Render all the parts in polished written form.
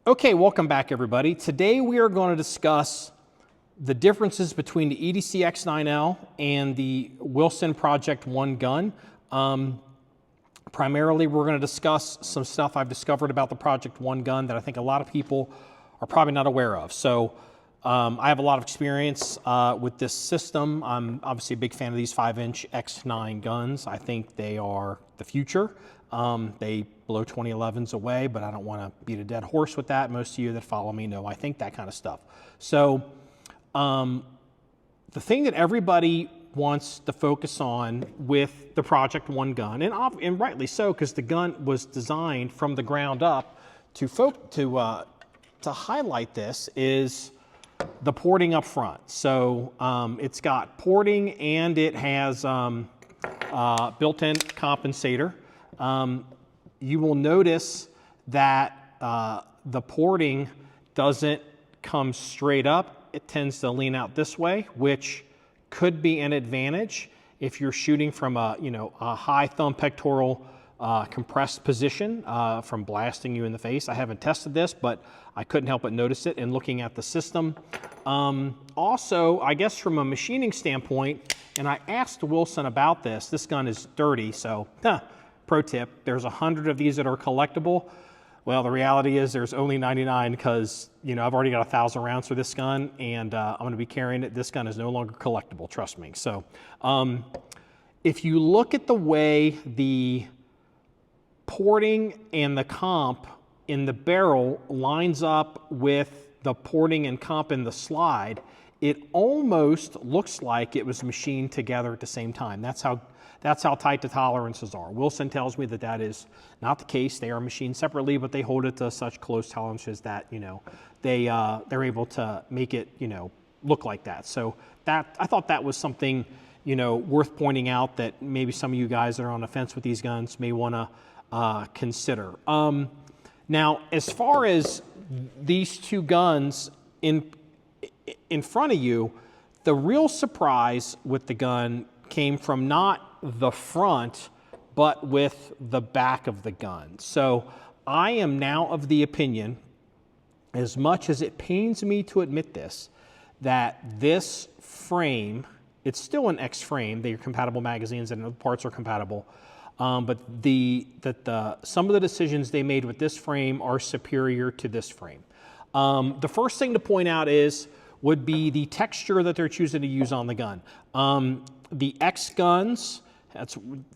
Okay, welcome back everybody. Today we are going to discuss the differences between the EDC X9L and the Wilson Project 1 gun. Primarily we're going to discuss some stuff I've discovered about the Project 1 gun that I think a lot of people are probably not aware of. So I have a lot of experience with this system. I'm obviously a big fan of these 5-inch X9 guns. I think they are the future. They blow 2011s away, but I don't want to beat a dead horse with that. Most of you that follow me know I think that kind of stuff. So the thing that everybody wants to focus on with the Project 1 gun, and rightly so, because the gun was designed from the ground up to highlight this, is the porting up front. So it's got porting and it has built-in compensator. You will notice that the porting doesn't come straight up. It tends to lean out this way, which could be an advantage if you're shooting from a high thumb pectoral compressed position from blasting you in the face. I haven't tested this, but I couldn't help but notice it in looking at the system. Also, I guess from a machining standpoint, and I asked Wilson about this gun is dirty, so pro tip, there's 100 of these that are collectible. Well, the reality is there's only 99 because, I've already got 1,000 rounds for this gun and I'm going to be carrying it. This gun is no longer collectible, trust me. So if you look at the way the porting and the comp in the barrel lines up with the porting and comp in the slide, it almost looks like it was machined together at the same time. That's how tight the tolerances are. Wilson tells me that that is not the case. They are machined separately, but they hold it to such close tolerances that they're able to make it look like that. So that I thought that was something worth pointing out that maybe some of you guys that are on the fence with these guns may want to consider. Now, as far as these two guns in front of you, the real surprise with the gun came from not the front, but with the back of the gun. So I am now of the opinion, as much as it pains me to admit this, that this frame, it's still an X frame, they're compatible magazines and the parts are compatible, but some of the decisions they made with this frame are superior to this frame. The first thing to point out would be the texture that they're choosing to use on the gun. The X guns, they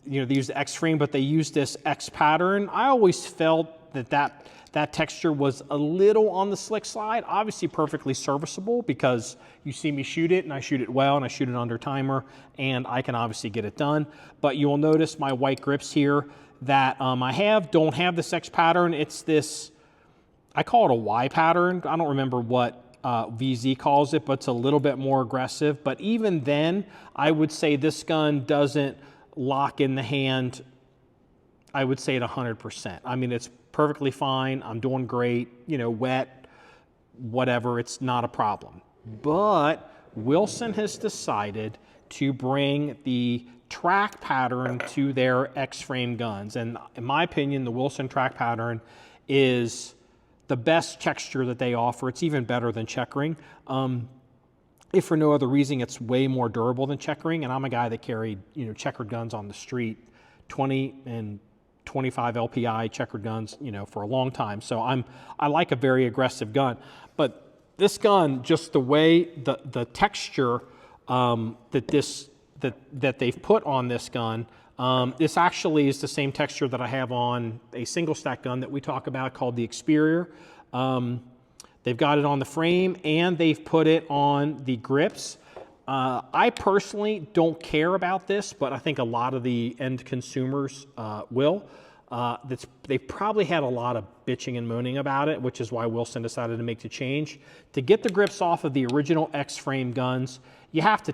use the X frame, but they use this X pattern. I always felt that texture was a little on the slick side. Obviously perfectly serviceable because you see me shoot it and I shoot it well and I shoot it under timer and I can obviously get it done. But you will notice my white grips here that don't have this X pattern. It's this, I call it a Y pattern. I don't remember what VZ calls it, but it's a little bit more aggressive. But even then, I would say this gun doesn't lock in the hand, I would say at 100%. I mean, it's perfectly fine. I'm doing great, wet, whatever, it's not a problem. But Wilson has decided to bring the track pattern to their X-frame guns. And in my opinion, the Wilson track pattern is the best texture that they offer. It's even better than checkering. If for no other reason, it's way more durable than checkering. And I'm a guy that carried, checkered guns on the street, 20 and 25 LPI checkered guns, for a long time. So I like a very aggressive gun. But this gun, just the way the texture that they've put on this gun, this actually is the same texture that I have on a single stack gun that we talk about called the Experior. They've got it on the frame and they've put it on the grips. I personally don't care about this, but I think a lot of the end consumers will. They've probably had a lot of bitching and moaning about it, which is why Wilson decided to make the change. To get the grips off of the original X-frame guns, you have to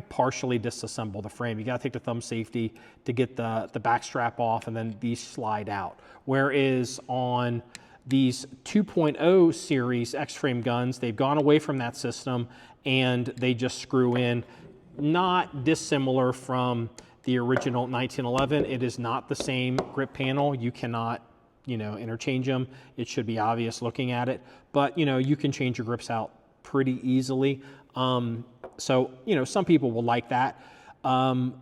partially disassemble the frame. You got to take the thumb safety to get the back strap off, and then these slide out. Whereas on these 2.0 series X-frame guns, they've gone away from that system and they just screw in, not dissimilar from the original 1911. It is not the same grip panel. You cannot interchange them. It should be obvious looking at it, but you can change your grips out pretty easily. So some people will like that. The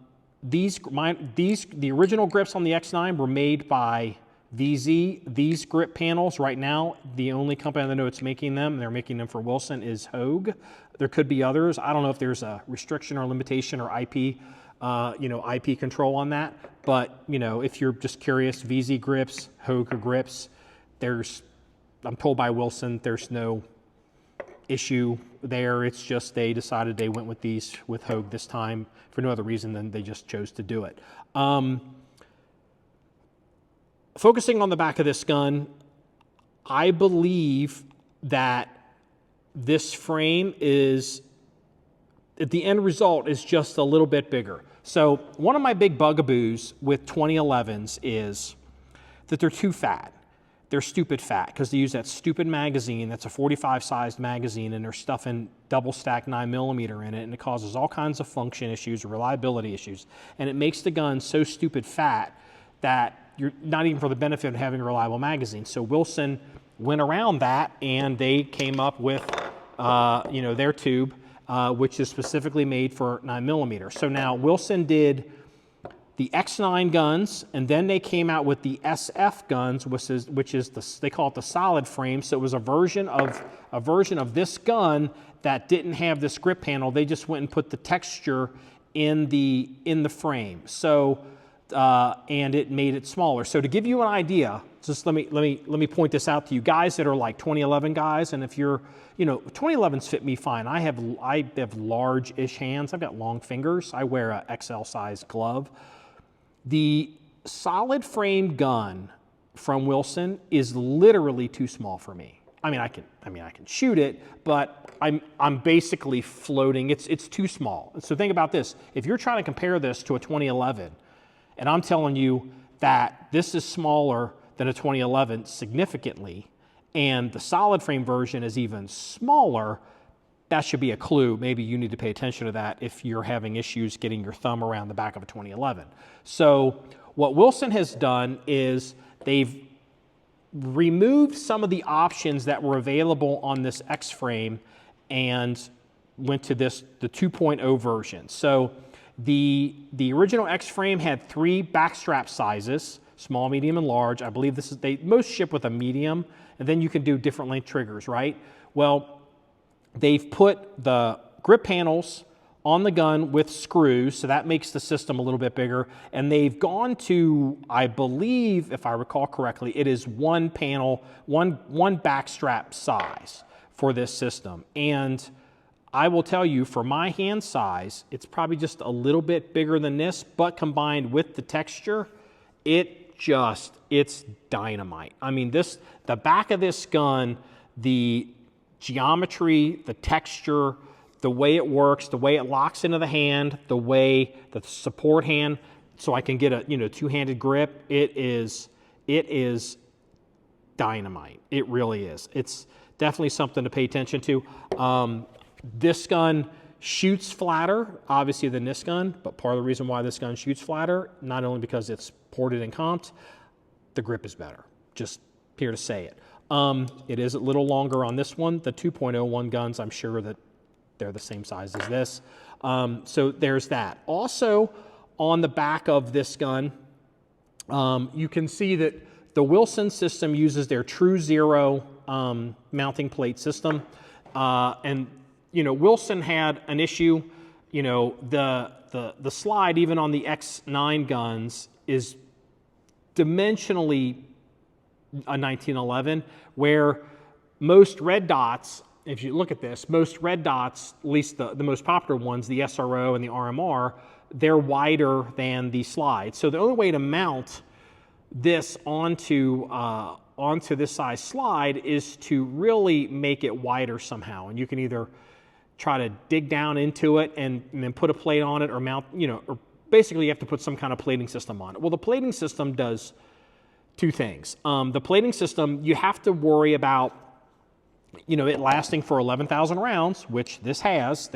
original grips on the X9 were made by VZ. These grip panels right now, the only company I know that's making them, they're making them for Wilson, is Hogue. There could be others. I don't know if there's a restriction or limitation or IP control on that. But if you're just curious, VZ grips, Hogue grips, I'm told by Wilson, there's no issue there. It's just they decided they went with these with Hogue this time for no other reason than they just chose to do it. Focusing on the back of this gun, I believe that this frame is, the end result is just a little bit bigger. So one of my big bugaboos with 2011s is that they're too fat. They're stupid fat because they use that stupid magazine that's a 45 sized magazine, and they're stuffing double stack 9mm in it, and it causes all kinds of function issues, reliability issues, and it makes the gun so stupid fat that you're not even for the benefit of having a reliable magazine. So Wilson went around that, and they came up with their tube, which is specifically made for 9mm. So now Wilson did the X9 guns, and then they came out with the SF guns, which is they call it the solid frame. So it was a version of this gun that didn't have this grip panel. They just went and put the texture in the frame. So and it made it smaller. So to give you an idea, just let me point this out to you guys that are like 2011 guys, and if you're 2011s fit me fine. I have large-ish hands. I've got long fingers. I wear a XL size glove. The solid frame gun from Wilson is literally too small for me. I can shoot it, but I'm basically floating. It's too small. So think about this. If you're trying to compare this to a 2011, and I'm telling you that this is smaller than a 2011 significantly, and the solid frame version is even smaller, that should be a clue. Maybe you need to pay attention to that if you're having issues getting your thumb around the back of a 2011. So what Wilson has done is they've removed some of the options that were available on this X frame and went to the 2.0 version. So the original X frame had 3 backstrap sizes, small, medium, and large. I believe they most ship with a medium, and then you can do different length triggers, right? Well, they've put the grip panels on the gun with screws, so that makes the system a little bit bigger, and they've gone to, I believe, if I recall correctly, it is one panel, one backstrap size for this system. And I will tell you, for my hand size, it's probably just a little bit bigger than this, but combined with the texture, it's dynamite. The back of this gun, the geometry, the texture, the way it works, the way it locks into the hand, the way the support hand, so I can get a two-handed grip, it is dynamite. It really is. It's definitely something to pay attention to. This gun shoots flatter, obviously, than this gun, but part of the reason why this gun shoots flatter, not only because it's ported and comped, the grip is better. Just here to say it. It is a little longer on this one. The 2.01 guns, I'm sure that they're the same size as this. So there's that. Also, on the back of this gun, you can see that the Wilson system uses their True Zero mounting plate system. And Wilson had an issue. The slide, even on the X9 guns, is dimensionally a 1911, where most red dots, if you look at this, most red dots, at least the most popular ones, the SRO and the RMR, they're wider than the slide. So the only way to mount this onto this size slide is to really make it wider somehow. And you can either try to dig down into it and then put a plate on it, or mount, or basically you have to put some kind of plating system on it. Well, the plating system does 2 things. The plating system, you have to worry about it lasting for 11,000 rounds, which this has.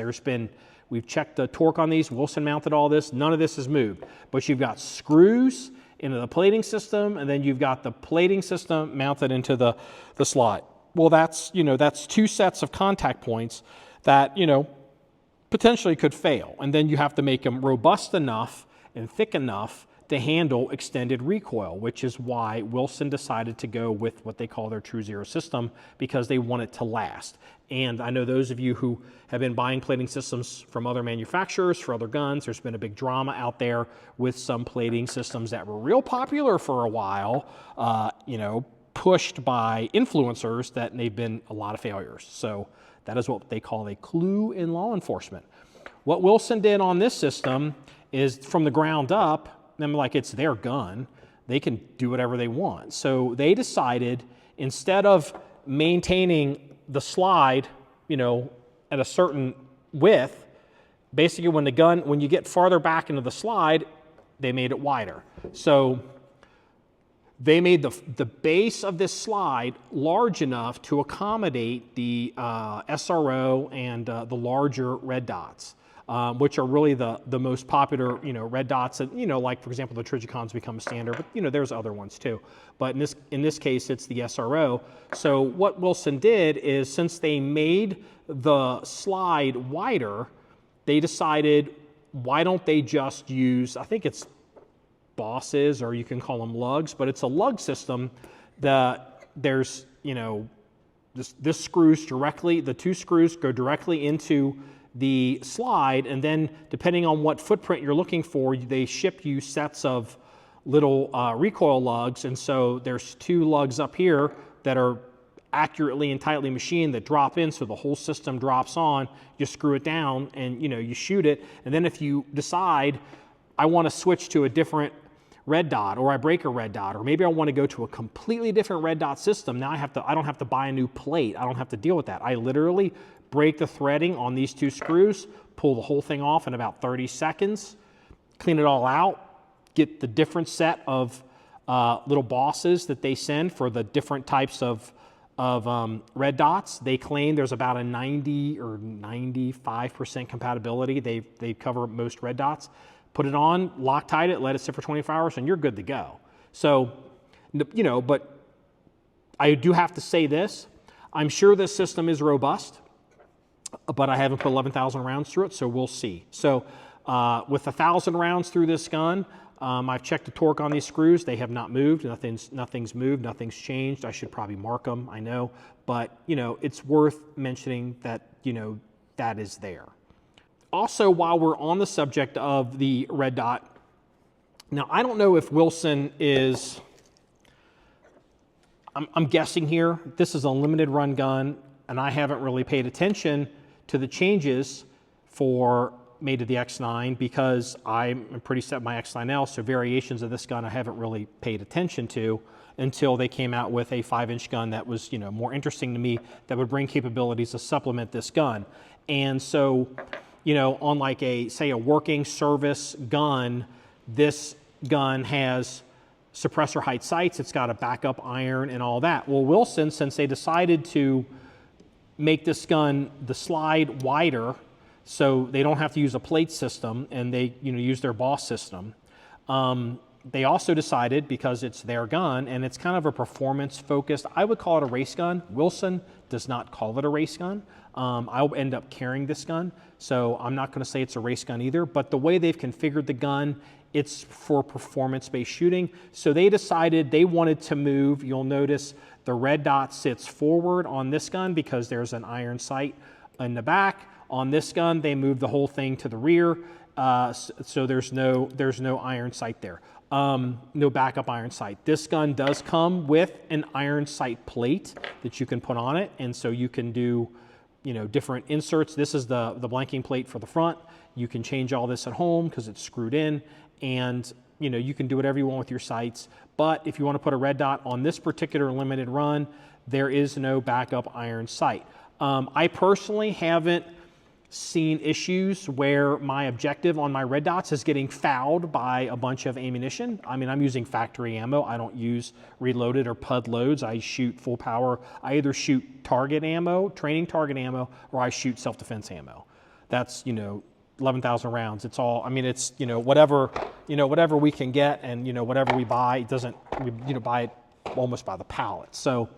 We've checked the torque on these. Wilson mounted all this. None of this has moved. But you've got screws into the plating system, and then you've got the plating system mounted into the slide. Well, that's 2 sets of contact points that, potentially could fail. And then you have to make them robust enough and thick enough to handle extended recoil, which is why Wilson decided to go with what they call their True Zero system, because they want it to last. And I know those of you who have been buying plating systems from other manufacturers for other guns, there's been a big drama out there with some plating systems that were real popular for a while, pushed by influencers, that they've been a lot of failures. So that is what they call a clue in law enforcement. What Wilson did on this system is, from the ground up, them like it's their gun, they can do whatever they want. So they decided, instead of maintaining the slide, at a certain width, basically when you get farther back into the slide, they made it wider. So they made the base of this slide large enough to accommodate the SRO and the larger red dots, which are really the most popular, red dots. And, like, for example, the Trigicons become a standard, but, there's other ones too. But in this case, it's the SRO. So what Wilson did is, since they made the slide wider, they decided, why don't they just use, I think it's bosses, or you can call them lugs, but it's a lug system that there's, this screws directly, the 2 screws go directly into the slide, and then depending on what footprint you're looking for, they ship you sets of little recoil lugs. And so there's 2 lugs up here that are accurately and tightly machined that drop in, so the whole system drops on. You screw it down and you shoot it. And then if you decide, I want to switch to a different red dot, or I break a red dot, or maybe I want to go to a completely different red dot system, now I don't have to buy a new plate. I don't have to deal with that. I literally break the threading on these 2 screws, pull the whole thing off in about 30 seconds, clean it all out, get the different set of little bosses that they send for the different types of red dots. They claim there's about a 90 or 95% compatibility. They cover most red dots. Put it on, Loctite it, let it sit for 24 hours, and you're good to go. So, but I do have to say this. I'm sure this system is robust, but I haven't put 11,000 rounds through it, so we'll see. So with 1,000 rounds through this gun, I've checked the torque on these screws. They have not moved. Nothing's moved. Nothing's changed. I should probably mark them, I know. But, it's worth mentioning that, that is there. Also, while we're on the subject of the red dot, now I don't know if Wilson is, I'm guessing here, this is a limited run gun, and I haven't really paid attention to the changes made to the X9, because I'm pretty set my X9L, so variations of this gun I haven't really paid attention to until they came out with a 5-inch gun that was, more interesting to me, that would bring capabilities to supplement this gun. And so, on like say a working service gun, this gun has suppressor height sights, it's got a backup iron and all that. Well, Wilson, since they decided to make this gun, the slide wider, so they don't have to use a plate system, and they use their boss system, they also decided, because it's their gun and it's kind of a performance focused, I would call it a race gun. Wilson does not call it a race gun. I'll end up carrying this gun, so I'm not going to say it's a race gun either, but the way they've configured the gun, it's for performance-based shooting. So they decided they wanted to move, you'll notice the red dot sits forward on this gun because there's an iron sight in the back. On this gun, they moved the whole thing to the rear, so there's no iron sight there. No backup iron sight. This gun does come with an iron sight plate that you can put on it, and so you can do different inserts. This is the blanking plate for the front. You can change all this at home because it's screwed in, and you can do whatever you want with your sights. But if you want to put a red dot on this particular limited run, there is no backup iron sight. I personally haven't seen issues where my objective on my red dots is getting fouled by a bunch of ammunition. I mean, I'm using factory ammo. I don't use reloaded or PUD loads. I shoot full power. I either shoot target ammo, training target ammo, or I shoot self-defense ammo. That's, 11,000 rounds. It's all, I mean, it's, whatever we can get, and, whatever we buy, we buy it almost by the pallet. So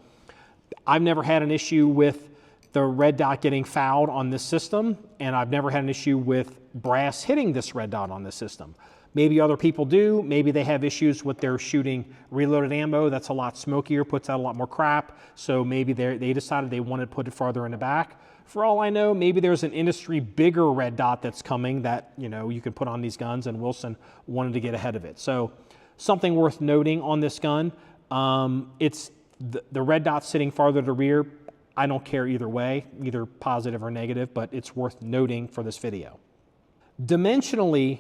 I've never had an issue with the red dot getting fouled on this system, and I've never had an issue with brass hitting this red dot on this system. Maybe other people do. Maybe they have issues with their shooting reloaded ammo. That's a lot smokier, puts out a lot more crap. So maybe they decided they wanted to put it farther in the back. For all I know, maybe there's an industry bigger red dot that's coming that you can put on these guns, and Wilson wanted to get ahead of it. So something worth noting on this gun, it's the red dot sitting farther to the rear. I don't care either way, either positive or negative, but it's worth noting for this video. Dimensionally,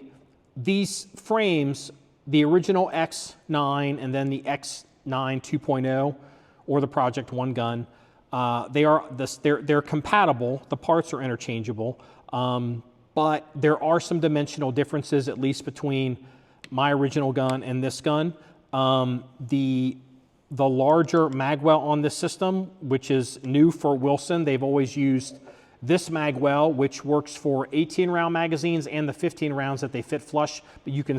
these frames, the original X9 and then the X9 2.0 or the Project 1 gun, they're compatible. The parts are interchangeable, but there are some dimensional differences, at least between my original gun and this gun. The larger magwell on this system, which is new for Wilson, they've always used this magwell, which works for 18-round magazines and the 15 rounds that they fit flush, but you can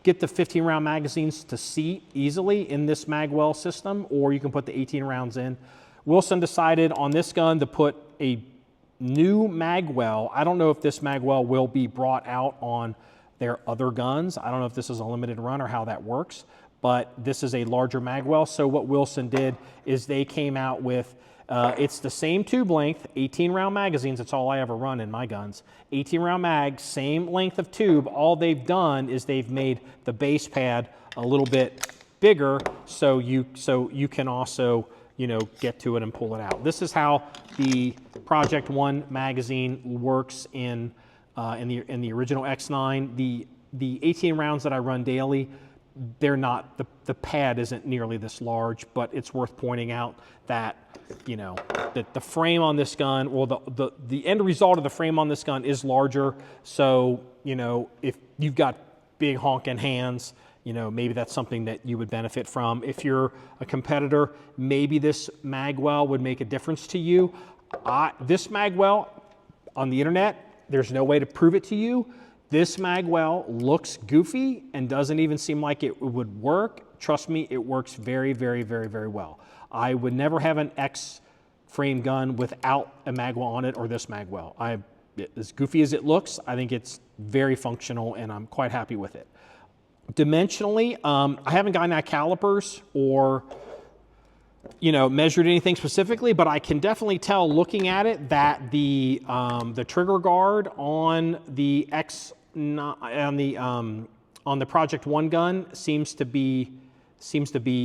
get the 15-round magazines to seat easily in this magwell system, or you can put the 18 rounds in. Wilson decided on this gun to put a new magwell. I don't know if this magwell will be brought out on their other guns. I don't know if this is a limited run or how that works, but this is a larger magwell. So what Wilson did is they came out with, it's the same tube length, 18-round magazines. That's all I ever run in my guns. 18-round mag, same length of tube. All they've done is they've made the base pad a little bit bigger, so you can also get to it and pull it out. This is how the Project 1 magazine works in the original X9. The 18 rounds that I run daily, they're not, the pad isn't nearly this large, but it's worth pointing out that that the frame on this gun, well, the end result of the frame on this gun is larger. So if you've got big honking hands, maybe that's something that you would benefit from. If you're a competitor, maybe this magwell would make a difference to you. This magwell on the internet, there's no way to prove it to you. This magwell looks goofy and doesn't even seem like it would work. Trust me, it works very, very, very, very well. I would never have an X frame gun without a magwell on it or this magwell. As goofy as it looks, I think it's very functional and I'm quite happy with it. Dimensionally, I haven't gotten out calipers or measured anything specifically, but I can definitely tell looking at it that the trigger guard on the X9 on the Project 1 gun seems to be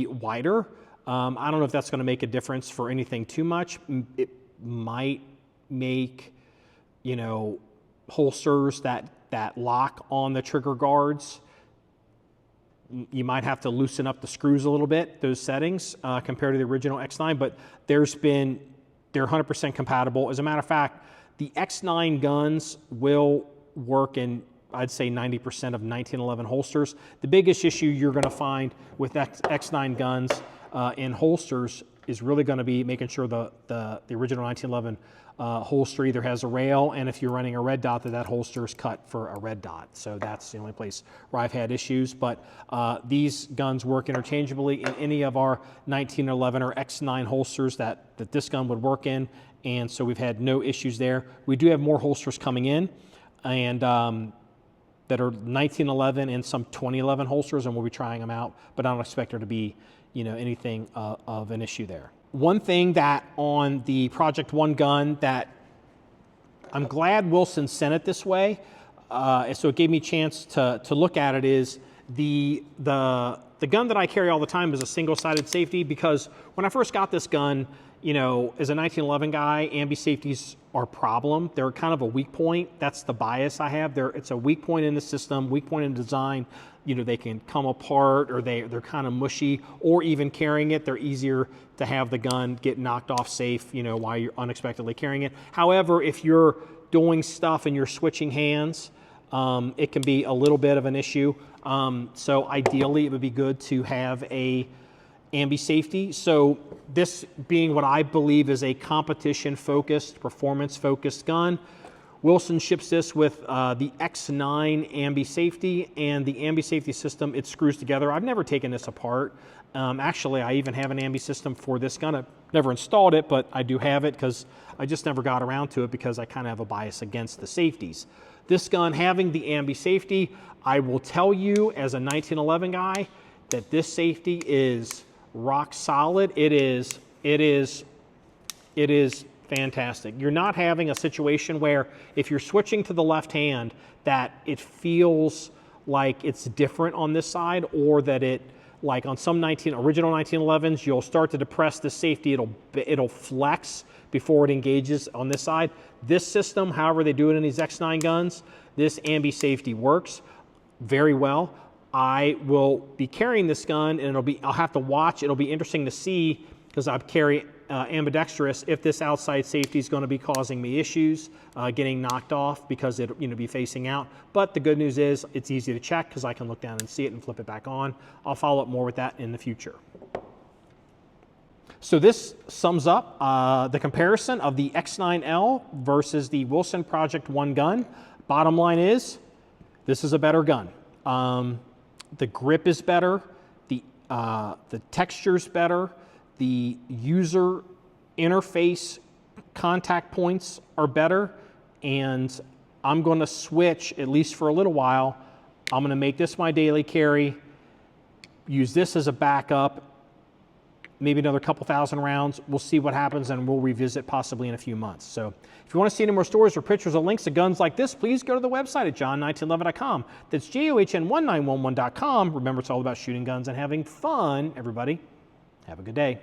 wider. I don't know if that's going to make a difference for anything too much. It might make holsters that lock on the trigger guards. You might have to loosen up the screws a little bit, those settings, compared to the original X9, but they're 100% compatible. As a matter of fact, the X9 guns will work in, I'd say, 90% of 1911 holsters. The biggest issue you're going to find with X9 guns in holsters is really going to be making sure the original 1911 holster either has a rail, and if you're running a red dot, that holster is cut for a red dot. So that's the only place where I've had issues. But these guns work interchangeably in any of our 1911 or X9 holsters that this gun would work in, and so we've had no issues there. We do have more holsters coming in, and that are 1911 and some 2011 holsters, and we'll be trying them out, but I don't expect there to be anything of an issue there. One thing that on the Project 1 gun that I'm glad Wilson sent it this way, so it gave me a chance to look at it, is the gun that I carry all the time is a single-sided safety, because when I first got this gun, as a 1911 guy, ambi safeties are a problem. They're kind of a weak point. That's the bias I have. It's a weak point in the system, weak point in design. They can come apart, or they're kind of mushy, or even carrying it, they're easier to have the gun get knocked off safe, while you're unexpectedly carrying it. However, if you're doing stuff and you're switching hands, it can be a little bit of an issue. So ideally, it would be good to have a ambi safety. So this being what I believe is a competition-focused, performance-focused gun, Wilson ships this with the X9 ambi safety, and the ambi safety system, it screws together. I've never taken this apart. Actually, I even have an ambi system for this gun. I've never installed it, but I do have it because I just never got around to it because I kind of have a bias against the safeties. This gun having the ambi safety, I will tell you as a 1911 guy that this safety is rock solid. It is fantastic. You're not having a situation where if you're switching to the left hand that it feels like it's different on this side, or that it, like on some original 1911s, you'll start to depress the safety, it'll flex before it engages on this side. This system, however they do it in these X9 guns, this ambi safety works very well. I will be carrying this gun, and I'll have to watch. It'll be interesting to see, because I carry ambidextrous, if this outside safety is going to be causing me issues, getting knocked off because it'll be facing out. But the good news is it's easy to check because I can look down and see it and flip it back on. I'll follow up more with that in the future. So this sums up the comparison of the X9L versus the Wilson Project 1 gun. Bottom line is, this is a better gun. The grip is better, the texture's better, the user interface contact points are better, and I'm going to switch, at least for a little while. I'm going to make this my daily carry, use this as a backup, maybe another couple thousand rounds. We'll see what happens, and we'll revisit possibly in a few months. So if you want to see any more stories or pictures or links to guns like this, please go to the website at John1911.com. That's JOHN1911.com. Remember, it's all about shooting guns and having fun, everybody. Have a good day.